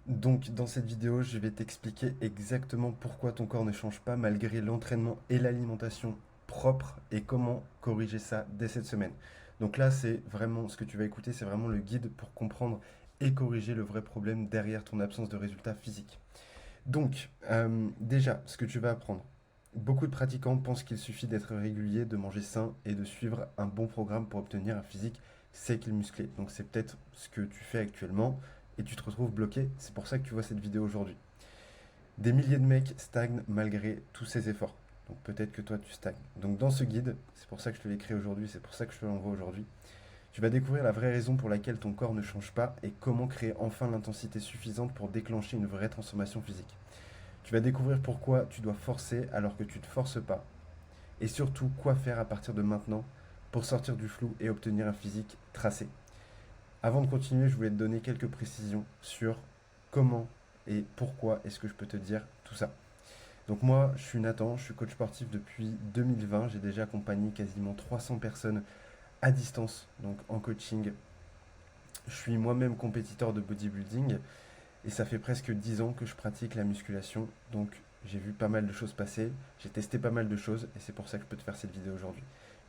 Donc dans cette vidéo, je vais t'expliquer exactement pourquoi ton corps ne change pas malgré l'entraînement et l'alimentation propre et comment corriger ça dès cette semaine. Donc là, c'est vraiment ce que tu vas écouter, c'est vraiment le guide pour comprendre et corriger le vrai problème derrière ton absence de résultats physiques. Donc, déjà, ce que tu vas apprendre. Beaucoup de pratiquants pensent qu'il suffit d'être régulier, de manger sain et de suivre un bon programme pour obtenir un physique sec et musclé. Donc c'est peut-être ce que tu fais actuellement et tu te retrouves bloqué. C'est pour ça que tu vois cette vidéo aujourd'hui. Des milliers de mecs stagnent malgré tous ces efforts. Donc peut-être que toi tu stagnes. Donc dans ce guide, c'est pour ça que je te l'ai créé aujourd'hui, c'est pour ça que je te l'envoie aujourd'hui. Tu vas découvrir la vraie raison pour laquelle ton corps ne change pas et comment créer enfin l'intensité suffisante pour déclencher une vraie transformation physique. Tu vas découvrir pourquoi tu dois forcer alors que tu ne te forces pas. Et surtout, quoi faire à partir de maintenant pour sortir du flou et obtenir un physique tracé. Avant de continuer, je voulais te donner quelques précisions sur comment et pourquoi est-ce que je peux te dire tout ça. Donc moi, je suis Nathan, je suis coach sportif depuis 2020. J'ai déjà accompagné quasiment 300 personnes à distance, donc en coaching. Je suis moi-même compétiteur de bodybuilding et ça fait presque 10 ans que je pratique la musculation. Donc j'ai vu pas mal de choses passer, j'ai testé pas mal de choses et c'est pour ça que je peux te faire cette vidéo aujourd'hui.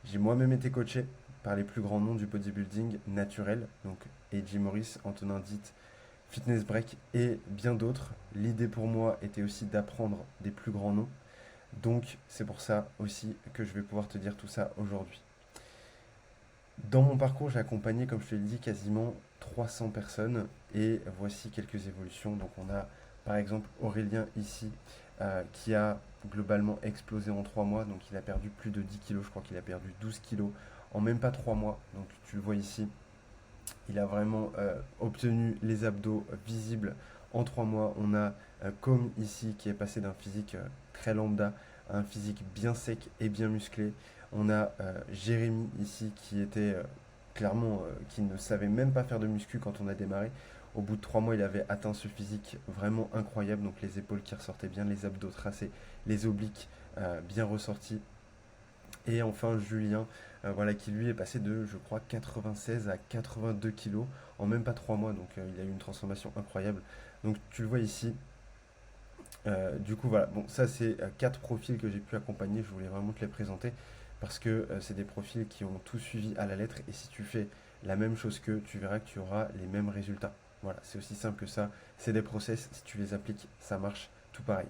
J'ai moi-même été coaché par les plus grands noms du bodybuilding naturel, donc A.J. Morris, Antonin Ditt, Fitness Break et bien d'autres. L'idée pour moi était aussi d'apprendre des plus grands noms. Donc c'est pour ça aussi que je vais pouvoir te dire tout ça aujourd'hui. Dans mon parcours, j'ai accompagné, comme je te l'ai dit, quasiment 300 personnes et voici quelques évolutions. Donc on a par exemple Aurélien ici qui a globalement explosé en 3 mois. Donc il a perdu plus de 10 kilos, je crois qu'il a perdu 12 kilos en même pas 3 mois. Donc tu le vois ici, il a vraiment obtenu les abdos visibles en 3 mois. On a comme ici qui est passé d'un physique très lambda à un physique bien sec et bien musclé. On a Jérémy ici qui était clairement, qui ne savait même pas faire de muscu quand on a démarré. Au bout de 3 mois, il avait atteint ce physique vraiment incroyable. Donc les épaules qui ressortaient bien, les abdos tracés, les obliques bien ressortis. Et enfin Julien, voilà, qui lui est passé de, je crois, 96 à 82 kilos en même pas 3 mois. Donc il a eu une transformation incroyable. Donc tu le vois ici. Du coup, voilà. Bon, ça, c'est 4 profils que j'ai pu accompagner. Je voulais vraiment te les présenter parce que c'est des profils qui ont tout suivi à la lettre. Et si tu fais la même chose qu'eux, tu verras que tu auras les mêmes résultats. Voilà, c'est aussi simple que ça. C'est des process. Si tu les appliques, ça marche tout pareil.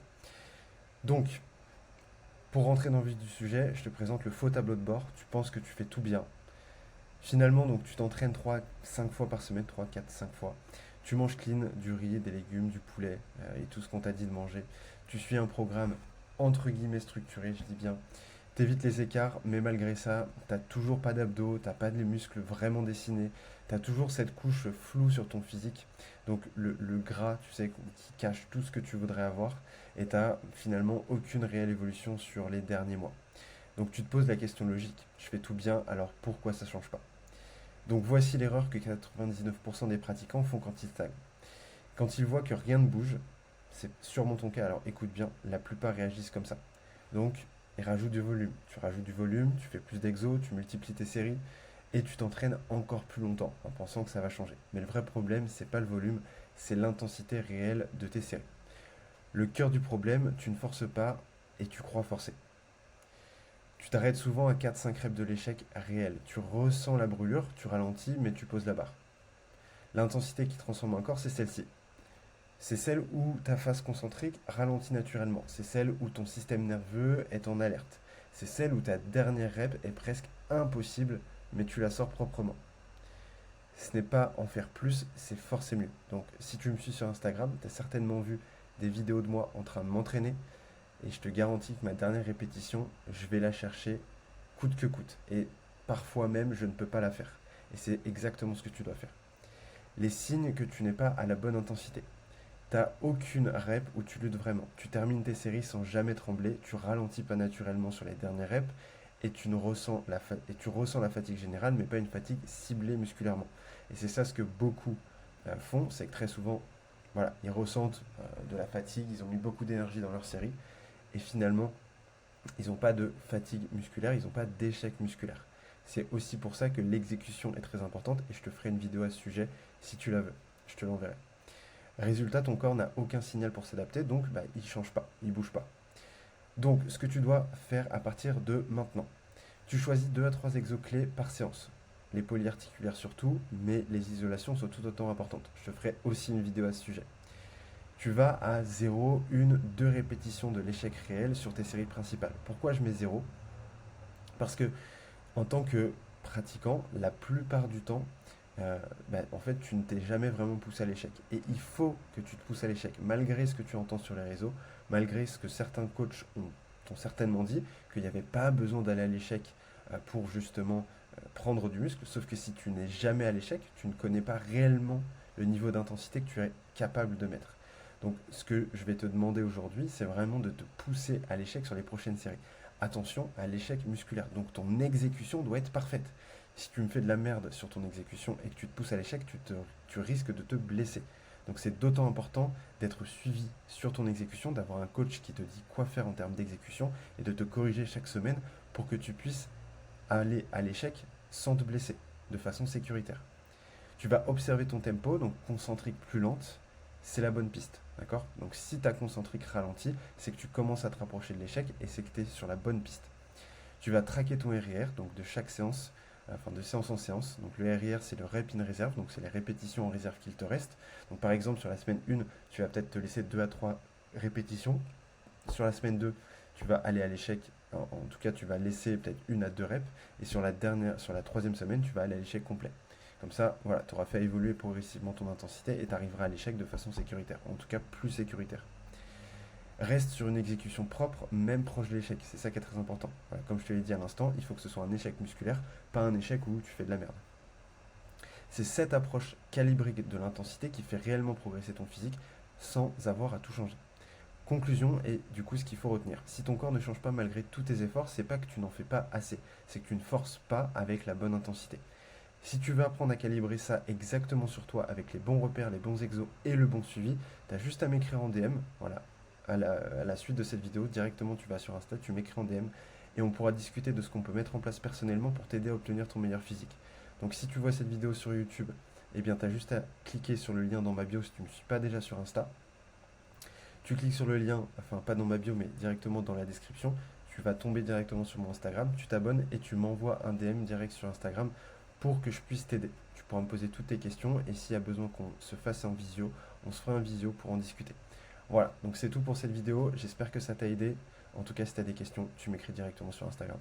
Donc, pour rentrer dans le vif du sujet, je te présente le faux tableau de bord. Tu penses que tu fais tout bien. Finalement, donc tu t'entraînes 3, 5 fois par semaine, 3, 4, 5 fois. Tu manges clean, du riz, des légumes, du poulet et tout ce qu'on t'a dit de manger. Tu suis un programme entre guillemets structuré, je dis bien. T'évites les écarts, mais malgré ça, t'as toujours pas d'abdos, t'as pas de muscles vraiment dessinés, t'as toujours cette couche floue sur ton physique. Donc le gras, tu sais, qui cache tout ce que tu voudrais avoir, et t'as finalement aucune réelle évolution sur les derniers mois. Donc tu te poses la question logique, je fais tout bien, alors pourquoi ça change pas? Donc voici l'erreur que 99% des pratiquants font quand ils stagnent. Quand ils voient que rien ne bouge, c'est sûrement ton cas, alors écoute bien, la plupart réagissent comme ça. Donc, ils rajoutent du volume. Tu rajoutes du volume, tu fais plus d'exos, tu multiplies tes séries et tu t'entraînes encore plus longtemps en pensant que ça va changer. Mais le vrai problème, c'est pas le volume, c'est l'intensité réelle de tes séries. Le cœur du problème, tu ne forces pas et tu crois forcer. Tu t'arrêtes souvent à 4-5 reps de l'échec réel. Tu ressens la brûlure, tu ralentis, mais tu poses la barre. L'intensité qui transforme un corps, c'est celle-ci. C'est celle où ta phase concentrique ralentit naturellement. C'est celle où ton système nerveux est en alerte. C'est celle où ta dernière rep est presque impossible, mais tu la sors proprement. Ce n'est pas en faire plus, c'est forcer mieux. Donc si tu me suis sur Instagram, tu as certainement vu des vidéos de moi en train de m'entraîner. Et je te garantis que ma dernière répétition, je vais la chercher coûte que coûte. Et parfois même, je ne peux pas la faire. Et c'est exactement ce que tu dois faire. Les signes que tu n'es pas à la bonne intensité. T'as aucune rep où tu luttes vraiment. Tu termines tes séries sans jamais trembler, tu ralentis pas naturellement sur les dernières reps et tu ressens la fatigue générale, mais pas une fatigue ciblée musculairement. Et c'est ça ce que beaucoup font, c'est que très souvent, voilà, ils ressentent de la fatigue, ils ont mis beaucoup d'énergie dans leur série et finalement, ils n'ont pas de fatigue musculaire, ils n'ont pas d'échec musculaire. C'est aussi pour ça que l'exécution est très importante et je te ferai une vidéo à ce sujet si tu la veux. Je te l'enverrai. Résultat, ton corps n'a aucun signal pour s'adapter, donc bah, il ne change pas, il ne bouge pas. Donc, ce que tu dois faire à partir de maintenant, tu choisis 2 à 3 exos clés par séance. Les polyarticulaires surtout, mais les isolations sont tout autant importantes. Je te ferai aussi une vidéo à ce sujet. Tu vas à 0, 1, 2 répétitions de l'échec réel sur tes séries principales. Pourquoi je mets 0? Parce que en tant que pratiquant, la plupart du temps, en fait, tu ne t'es jamais vraiment poussé à l'échec. Et il faut que tu te pousses à l'échec, malgré ce que tu entends sur les réseaux, malgré ce que certains coachs t'ont certainement dit, qu'il n'y avait pas besoin d'aller à l'échec pour justement prendre du muscle. Sauf que si tu n'es jamais à l'échec, tu ne connais pas réellement le niveau d'intensité que tu es capable de mettre. Donc, ce que je vais te demander aujourd'hui, c'est vraiment de te pousser à l'échec sur les prochaines séries. Attention à l'échec musculaire. Donc, ton exécution doit être parfaite. Si tu me fais de la merde sur ton exécution et que tu te pousses à l'échec, tu risques de te blesser. Donc, c'est d'autant important d'être suivi sur ton exécution, d'avoir un coach qui te dit quoi faire en termes d'exécution et de te corriger chaque semaine pour que tu puisses aller à l'échec sans te blesser, de façon sécuritaire. Tu vas observer ton tempo, donc concentrique plus lente, c'est la bonne piste. D'accord? Donc si ta concentrique ralentit, c'est que tu commences à te rapprocher de l'échec et c'est que tu es sur la bonne piste. Tu vas traquer ton RIR, donc de chaque séance, enfin de séance en séance. Donc le RIR, c'est le Rep in Reserve, donc c'est les répétitions en réserve qu'il te reste. Donc par exemple, sur la semaine 1, tu vas peut-être te laisser 2 à 3 répétitions. Sur la semaine 2, tu vas aller à l'échec. En tout cas, tu vas laisser peut-être 1 à 2 reps. Et sur la troisième semaine, tu vas aller à l'échec complet. Comme ça, voilà, tu auras fait évoluer progressivement ton intensité et tu arriveras à l'échec de façon sécuritaire, en tout cas plus sécuritaire. Reste sur une exécution propre, même proche de l'échec, c'est ça qui est très important. Voilà, comme je te l'ai dit à l'instant, il faut que ce soit un échec musculaire, pas un échec où tu fais de la merde. C'est cette approche calibrée de l'intensité qui fait réellement progresser ton physique sans avoir à tout changer. Conclusion et du coup ce qu'il faut retenir. Si ton corps ne change pas malgré tous tes efforts, c'est pas que tu n'en fais pas assez, c'est que tu ne forces pas avec la bonne intensité. Si tu veux apprendre à calibrer ça exactement sur toi avec les bons repères, les bons exos et le bon suivi, tu as juste à m'écrire en DM. Voilà. À la suite de cette vidéo, directement tu vas sur Insta, tu m'écris en DM et on pourra discuter de ce qu'on peut mettre en place personnellement pour t'aider à obtenir ton meilleur physique. Donc si tu vois cette vidéo sur YouTube, eh bien tu as juste à cliquer sur le lien dans ma bio si tu ne me suis pas déjà sur Insta. Tu cliques sur le lien, enfin pas dans ma bio mais directement dans la description, tu vas tomber directement sur mon Instagram, tu t'abonnes et tu m'envoies un DM direct sur Instagram pour que je puisse t'aider. Tu pourras me poser toutes tes questions et s'il y a besoin qu'on se fasse en visio, on se fera un visio pour en discuter. Voilà, donc c'est tout pour cette vidéo, j'espère que ça t'a aidé. En tout cas, si tu as des questions, tu m'écris directement sur Instagram.